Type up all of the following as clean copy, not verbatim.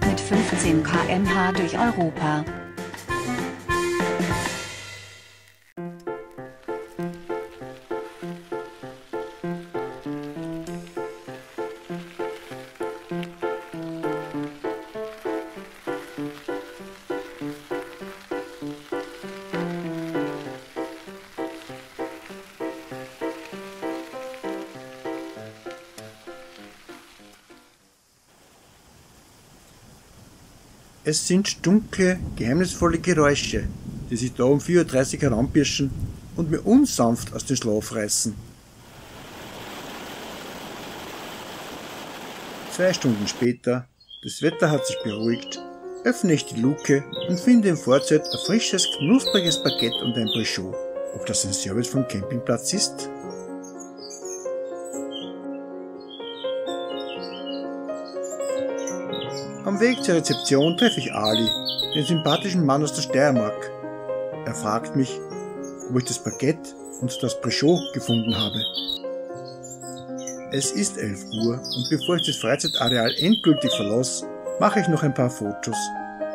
Mit 15 km/h durch Europa. Es sind dunkle, geheimnisvolle Geräusche, die sich da um 4:30 Uhr heranpirschen und mir unsanft aus dem Schlaf reißen. 2 Stunden später, das Wetter hat sich beruhigt, öffne ich die Luke und finde im Vorzelt ein frisches, knuspriges Baguette und ein Brichot. Ob das ein Service vom Campingplatz ist? Am Weg zur Rezeption treffe ich Ali, den sympathischen Mann aus der Steiermark. Er fragt mich, ob ich das Baguette und das Brichot gefunden habe. Es ist 11 Uhr und bevor ich das Freizeitareal endgültig verlasse, mache ich noch ein paar Fotos.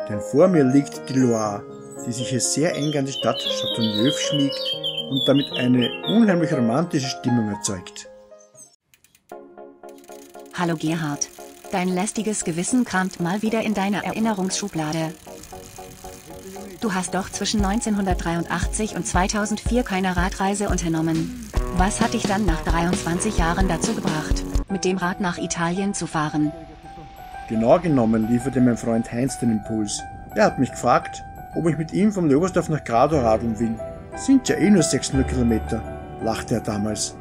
Denn vor mir liegt die Loire, die sich hier sehr eng an die Stadt Châteauneuf schmiegt und damit eine unheimlich romantische Stimmung erzeugt. Hallo Gerhard. Dein lästiges Gewissen kramt mal wieder in deiner Erinnerungsschublade. Du hast doch zwischen 1983 und 2004 keine Radreise unternommen. Was hat dich dann nach 23 Jahren dazu gebracht, mit dem Rad nach Italien zu fahren? Genau genommen lieferte mein Freund Heinz den Impuls. Er hat mich gefragt, ob ich mit ihm vom Oberstdorf nach Grado radeln will. Sind ja eh nur 600 Kilometer, lachte er damals.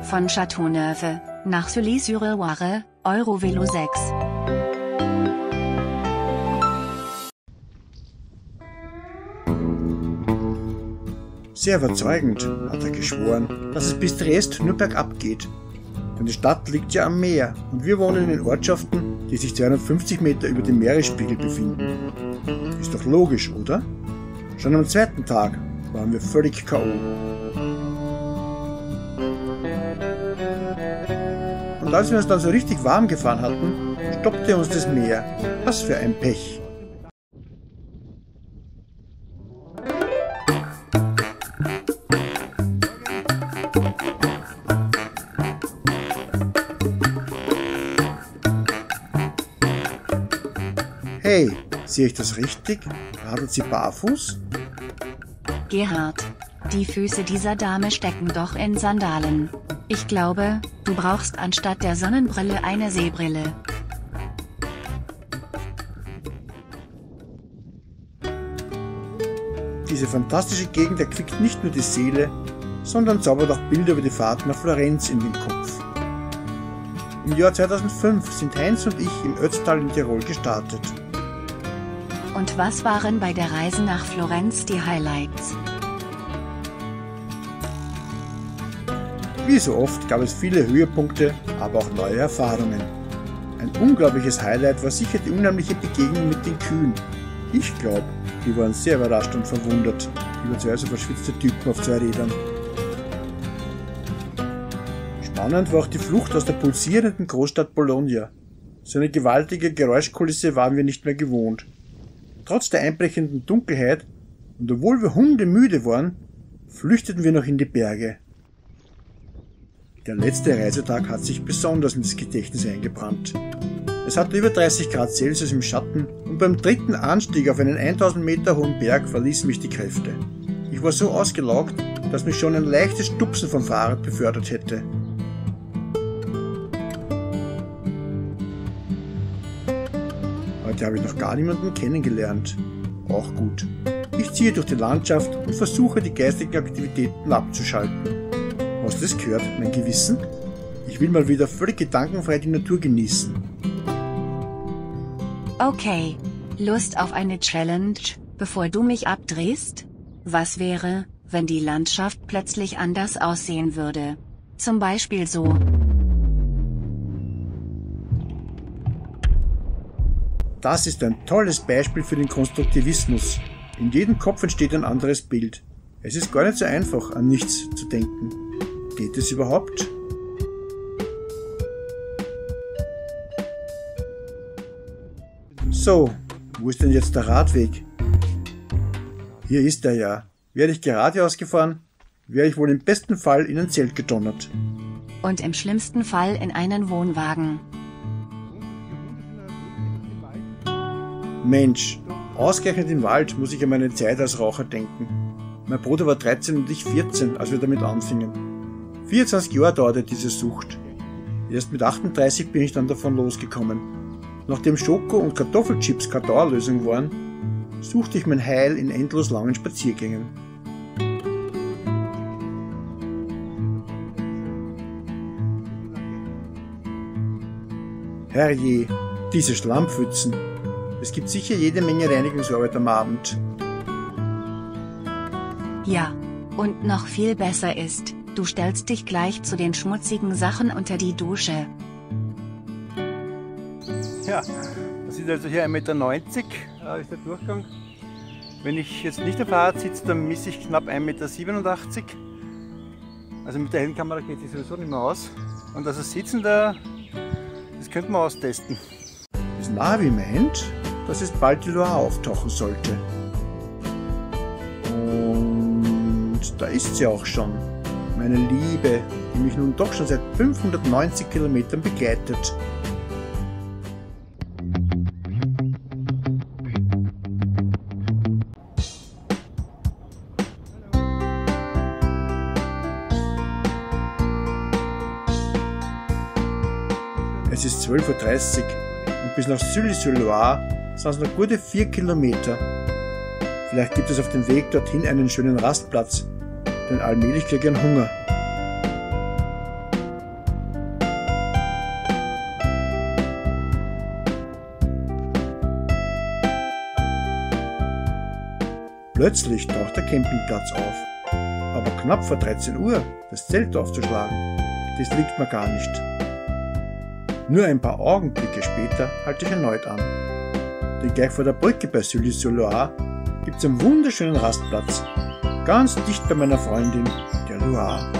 Von Châteauneuf nach Sully-sur-Loire, Eurovelo 6. Sehr überzeugend, hat er geschworen, dass es bis Triest nur bergab geht. Denn die Stadt liegt ja am Meer und wir wohnen in Ortschaften, die sich 250 Meter über dem Meeresspiegel befinden. Ist doch logisch, oder? Schon am 2. Tag waren wir völlig K.O. Und als wir uns dann so richtig warm gefahren hatten, stoppte uns das Meer. Was für ein Pech. Hey, sehe ich das richtig? Radelt sie barfuß? Gerhard, die Füße dieser Dame stecken doch in Sandalen. Ich glaube, du brauchst anstatt der Sonnenbrille eine Seebrille. Diese fantastische Gegend erquickt nicht nur die Seele, sondern zaubert auch Bilder über die Fahrt nach Florenz in den Kopf. Im Jahr 2005 sind Heinz und ich im Ötztal in Tirol gestartet. Und was waren bei der Reise nach Florenz die Highlights? Wie so oft gab es viele Höhepunkte, aber auch neue Erfahrungen. Ein unglaubliches Highlight war sicher die unheimliche Begegnung mit den Kühen. Ich glaube, die waren sehr überrascht und verwundert über 2 so verschwitzte Typen auf 2 Rädern. Spannend war auch die Flucht aus der pulsierenden Großstadt Bologna. So eine gewaltige Geräuschkulisse waren wir nicht mehr gewohnt. Trotz der einbrechenden Dunkelheit und obwohl wir hundemüde waren, flüchteten wir noch in die Berge. Der letzte Reisetag hat sich besonders ins Gedächtnis eingebrannt. Es hatte über 30 Grad Celsius im Schatten und beim 3. Anstieg auf einen 1000 Meter hohen Berg verließen mich die Kräfte. Ich war so ausgelaugt, dass mich schon ein leichtes Stupsen vom Fahrrad befördert hätte. Heute habe ich noch gar niemanden kennengelernt. Auch gut. Ich ziehe durch die Landschaft und versuche die geistigen Aktivitäten abzuschalten. Hast du das gehört, mein Gewissen? Ich will mal wieder völlig gedankenfrei die Natur genießen. Okay. Lust auf eine Challenge, bevor du mich abdrehst? Was wäre, wenn die Landschaft plötzlich anders aussehen würde? Zum Beispiel so. Das ist ein tolles Beispiel für den Konstruktivismus. In jedem Kopf entsteht ein anderes Bild. Es ist gar nicht so einfach, an nichts zu denken. Geht es überhaupt? So, wo ist denn jetzt der Radweg? Hier ist er ja. Wäre ich geradeaus gefahren, wäre ich wohl im besten Fall in ein Zelt gedonnert. Und im schlimmsten Fall in einen Wohnwagen. Mensch, ausgerechnet im Wald muss ich an meine Zeit als Raucher denken. Mein Bruder war 13 und ich 14, als wir damit anfingen. 24 Jahre dauerte diese Sucht. Erst mit 38 bin ich dann davon losgekommen. Nachdem Schoko und Kartoffelchips keine Dauerlösung waren, suchte ich mein Heil in endlos langen Spaziergängen. Herrje, diese Schlammpfützen. Es gibt sicher jede Menge Reinigungsarbeit am Abend. Ja, und noch viel besser ist, du stellst dich gleich zu den schmutzigen Sachen unter die Dusche. Ja, das ist also hier 1,90 Meter ist der Durchgang. Wenn ich jetzt nicht am Fahrrad sitze, dann misse ich knapp 1,87 Meter. Also mit der Helmkamera geht es sowieso nicht mehr aus. Und also sitzen da, das könnte man austesten. Das Navi meint, dass es bald die Loire auftauchen sollte. Und da ist sie auch schon. Meine Liebe, die mich nun doch schon seit 590 Kilometern begleitet. Es ist 12:30 Uhr und bis nach Sully-sur-Loire sind es noch gute 4 Kilometer. Vielleicht gibt es auf dem Weg dorthin einen schönen Rastplatz, denn allmählich kriege ich einen Hunger. Plötzlich taucht der Campingplatz auf, aber knapp vor 13 Uhr das Zelt aufzuschlagen, das liegt mir gar nicht. Nur ein paar Augenblicke später halte ich erneut an. Denn gleich vor der Brücke bei Sully-sur-Loire gibt es einen wunderschönen Rastplatz, ganz dicht bei meiner Freundin, der Loire.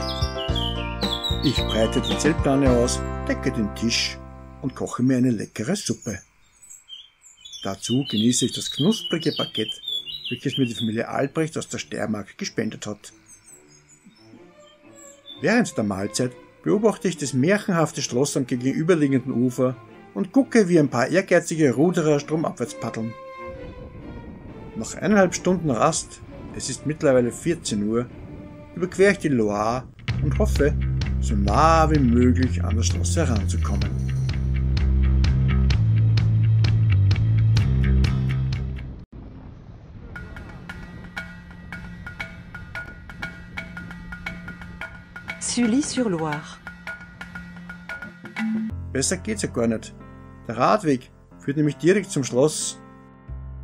Ich breite die Zeltplane aus, decke den Tisch und koche mir eine leckere Suppe. Dazu genieße ich das knusprige Baguette, welches mir die Familie Albrecht aus der Steiermark gespendet hat. Während der Mahlzeit beobachte ich das märchenhafte Schloss am gegenüberliegenden Ufer und gucke, wie ein paar ehrgeizige Ruderer stromabwärts paddeln. Nach 1,5 Stunden Rast, es ist mittlerweile 14 Uhr, überquere ich die Loire und hoffe, so nah wie möglich an das Schloss heranzukommen. Sully-sur-Loire. Besser geht's ja gar nicht. Der Radweg führt nämlich direkt zum Schloss.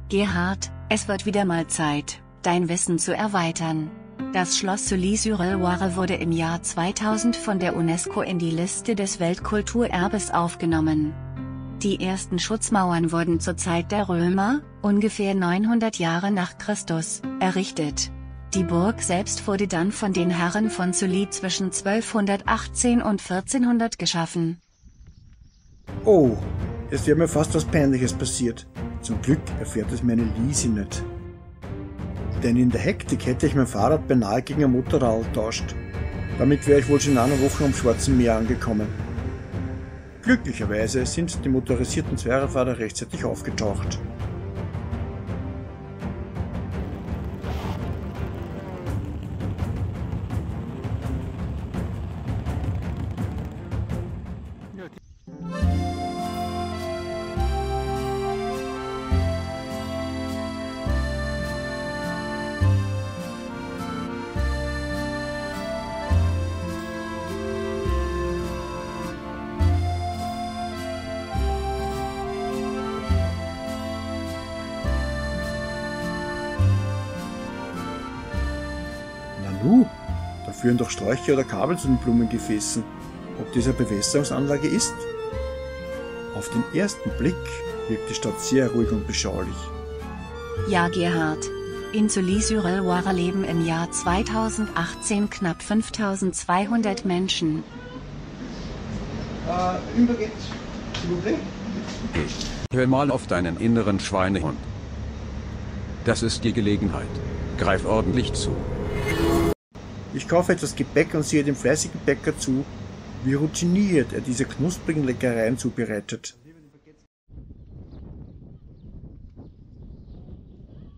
Gerhard, es wird wieder mal Zeit, dein Wissen zu erweitern. Das Schloss Sully-sur-Loire wurde im Jahr 2000 von der UNESCO in die Liste des Weltkulturerbes aufgenommen. Die ersten Schutzmauern wurden zur Zeit der Römer, ungefähr 900 Jahre nach Christus, errichtet. Die Burg selbst wurde dann von den Herren von Sully zwischen 1218 und 1400 geschaffen. Oh, es wäre mir fast was Peinliches passiert. Zum Glück erfährt es meine Lisi nicht. Denn in der Hektik hätte ich mein Fahrrad beinahe gegen ein Motorrad getauscht. Damit wäre ich wohl schon in einer Woche am Schwarzen Meer angekommen. Glücklicherweise sind die motorisierten Zweiradfahrer rechtzeitig aufgetaucht. Da führen doch Sträucher oder Kabel zu den Blumengefäßen. Ob diese Bewässerungsanlage ist? Auf den ersten Blick wirkt die Stadt sehr ruhig und beschaulich. Ja, Gerhard. In Sully-sur-le-Loire leben im Jahr 2018 knapp 5200 Menschen. Hör mal auf deinen inneren Schweinehund. Das ist die Gelegenheit. Greif ordentlich zu. Ich kaufe etwas Gebäck und sehe dem fleißigen Bäcker zu, wie routiniert er diese knusprigen Leckereien zubereitet.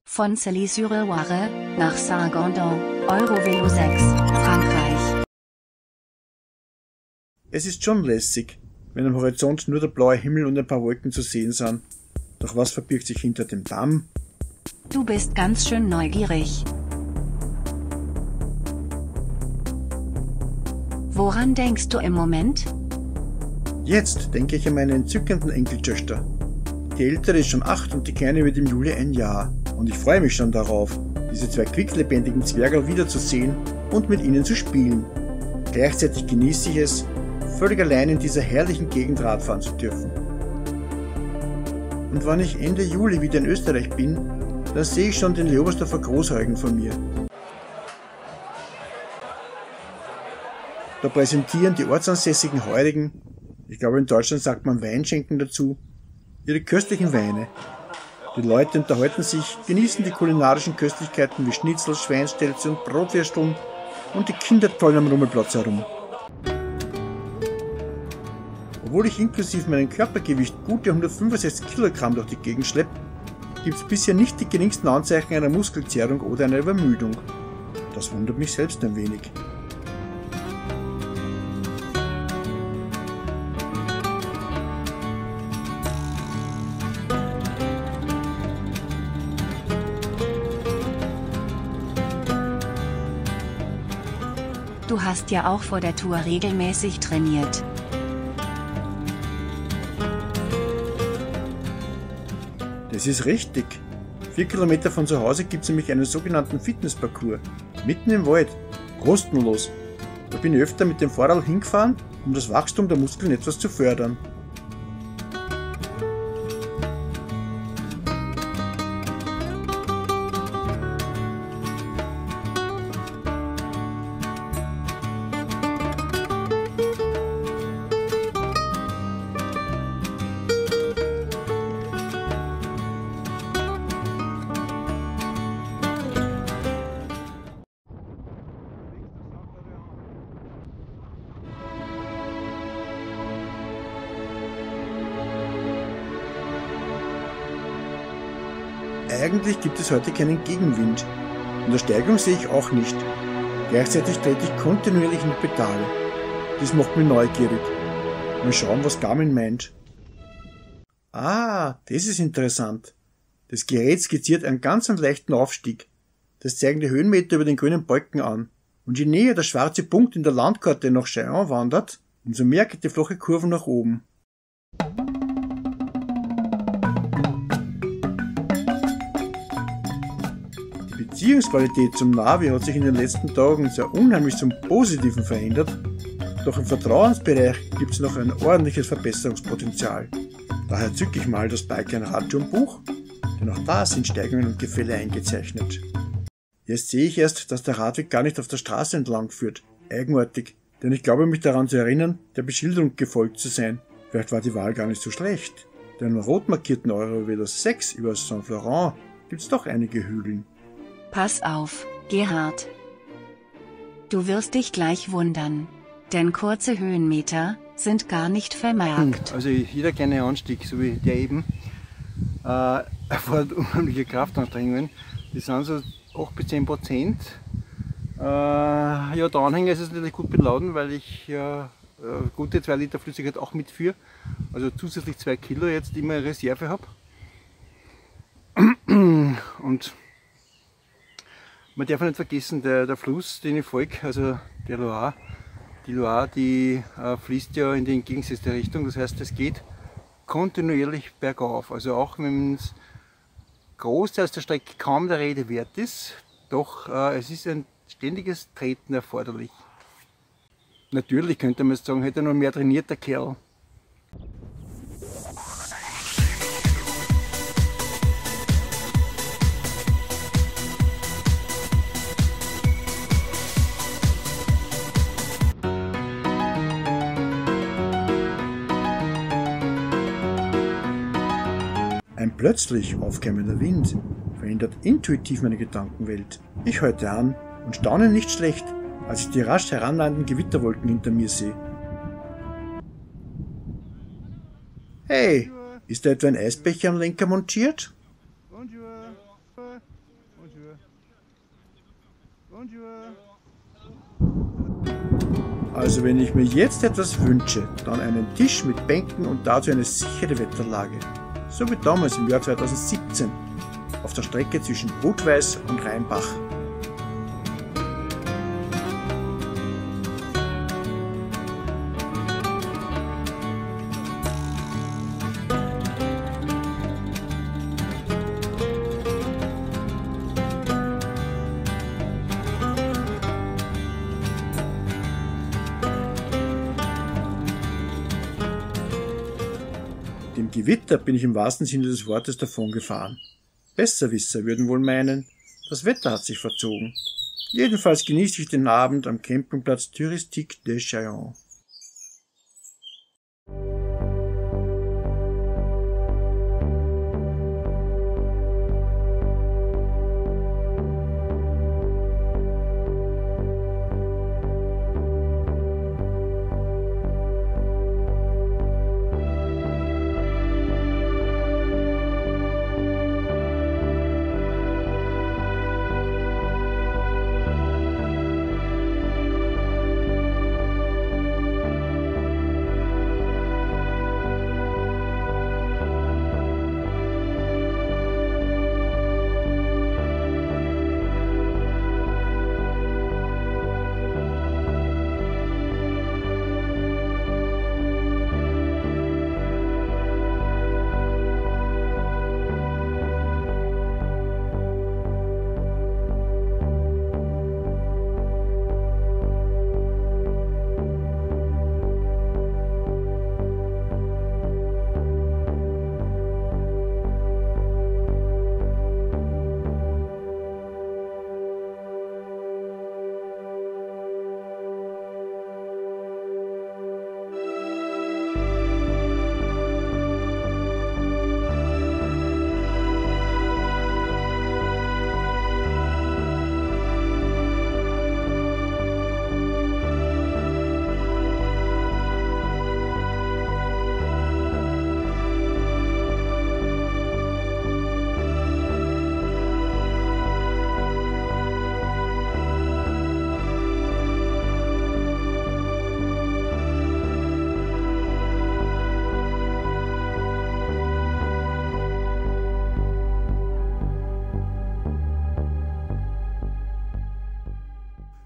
Von Sully-sur-le-Loire nach Saint-Gondan, Eurovelo 6, Frankreich. Es ist schon lässig, wenn am Horizont nur der blaue Himmel und ein paar Wolken zu sehen sind. Doch was verbirgt sich hinter dem Damm? Du bist ganz schön neugierig. Woran denkst du im Moment? Jetzt denke ich an meine entzückenden Enkeltöchter. Die ältere ist schon 8 und die kleine wird im Juli 1 Jahr. Und ich freue mich schon darauf, diese zwei quicklebendigen Zwergerl wiederzusehen und mit ihnen zu spielen. Gleichzeitig genieße ich es, völlig allein in dieser herrlichen Gegend Radfahren zu dürfen. Und wenn ich Ende Juli wieder in Österreich bin, dann sehe ich schon den Leobersdorfer Großheugen von mir. Da präsentieren die ortsansässigen Heurigen, ich glaube in Deutschland sagt man Weinschenken dazu, ihre köstlichen Weine. Die Leute unterhalten sich, genießen die kulinarischen Köstlichkeiten wie Schnitzel, Schweinstelze und Brotwürsteln und die Kinder tollen am Rummelplatz herum. Obwohl ich inklusive meinem Körpergewicht gute 165 Kilogramm durch die Gegend schleppe, gibt es bisher nicht die geringsten Anzeichen einer Muskelzerrung oder einer Übermüdung. Das wundert mich selbst ein wenig. Du hast ja auch vor der Tour regelmäßig trainiert. Das ist richtig. 4 Kilometer von zu Hause gibt es nämlich einen sogenannten Fitnessparcours. Mitten im Wald. Kostenlos. Da bin ich öfter mit dem Fahrrad hingefahren, um das Wachstum der Muskeln etwas zu fördern. Eigentlich gibt es heute keinen Gegenwind. Und der Steigung sehe ich auch nicht. Gleichzeitig trete ich kontinuierlich in die Pedale. Das macht mich neugierig. Mal schauen, was Garmin meint. Ah, das ist interessant. Das Gerät skizziert einen ganz leichten Aufstieg. Das zeigen die Höhenmeter über den grünen Balken an. Und je näher der schwarze Punkt in der Landkarte nach Cheyenne wandert, umso mehr geht die flache Kurve nach oben. Die Beziehungsqualität zum Navi hat sich in den letzten Tagen sehr unheimlich zum Positiven verändert, doch im Vertrauensbereich gibt es noch ein ordentliches Verbesserungspotenzial. Daher zücke ich mal das Bike ein Radtourenbuch, denn auch da sind Steigungen und Gefälle eingezeichnet. Jetzt sehe ich erst, dass der Radweg gar nicht auf der Straße entlang führt. Eigenartig, denn ich glaube mich daran zu erinnern, der Beschilderung gefolgt zu sein. Vielleicht war die Wahl gar nicht so schlecht, denn am rot markierten Eurovelo 6 über Saint-Florent gibt's doch einige Hügeln. Pass auf, Gerhard. Du wirst dich gleich wundern, denn kurze Höhenmeter sind gar nicht vermerkt. Also jeder kleine Anstieg, so wie der eben, erfordert unheimliche Kraftanstrengungen. Das sind so 8-10%. Ja, der Anhänger ist es natürlich gut beladen, weil ich gute 2 Liter Flüssigkeit auch mitführe. Also zusätzlich 2 Kilo jetzt immer Reserve habe. Und man darf nicht vergessen, der Fluss, den ich folge, also der Loire, die fließt ja in die entgegengesetzte Richtung. Das heißt, es geht kontinuierlich bergauf. Also auch wenn es Großteils der Strecke kaum der Rede wert ist, doch es ist ein ständiges Treten erforderlich. Natürlich könnte man jetzt sagen, hätte er noch mehr trainiert, der Kerl. plötzlich aufkeimender Wind verändert intuitiv meine Gedankenwelt. Ich halte an und staune nicht schlecht, als ich die rasch herannahenden Gewitterwolken hinter mir sehe. Hey, ist da etwa ein Eisbecher am Lenker montiert? Bonjour. Bonjour. Bonjour. Also wenn ich mir jetzt etwas wünsche, dann einen Tisch mit Bänken und dazu eine sichere Wetterlage. So wie damals im Jahr 2017 auf der Strecke zwischen Rot-Weiß und Rheinbach. Dem Gewitter bin ich im wahrsten Sinne des Wortes davongefahren. Besserwisser würden wohl meinen, das Wetter hat sich verzogen. Jedenfalls genieße ich den Abend am Campingplatz Touristique de Chaillon.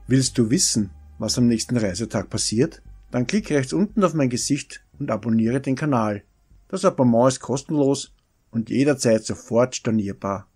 Willst du wissen, was am nächsten Reisetag passiert? Dann klick rechts unten auf mein Gesicht und abonniere den Kanal. Das Abonnement ist kostenlos und jederzeit sofort stornierbar.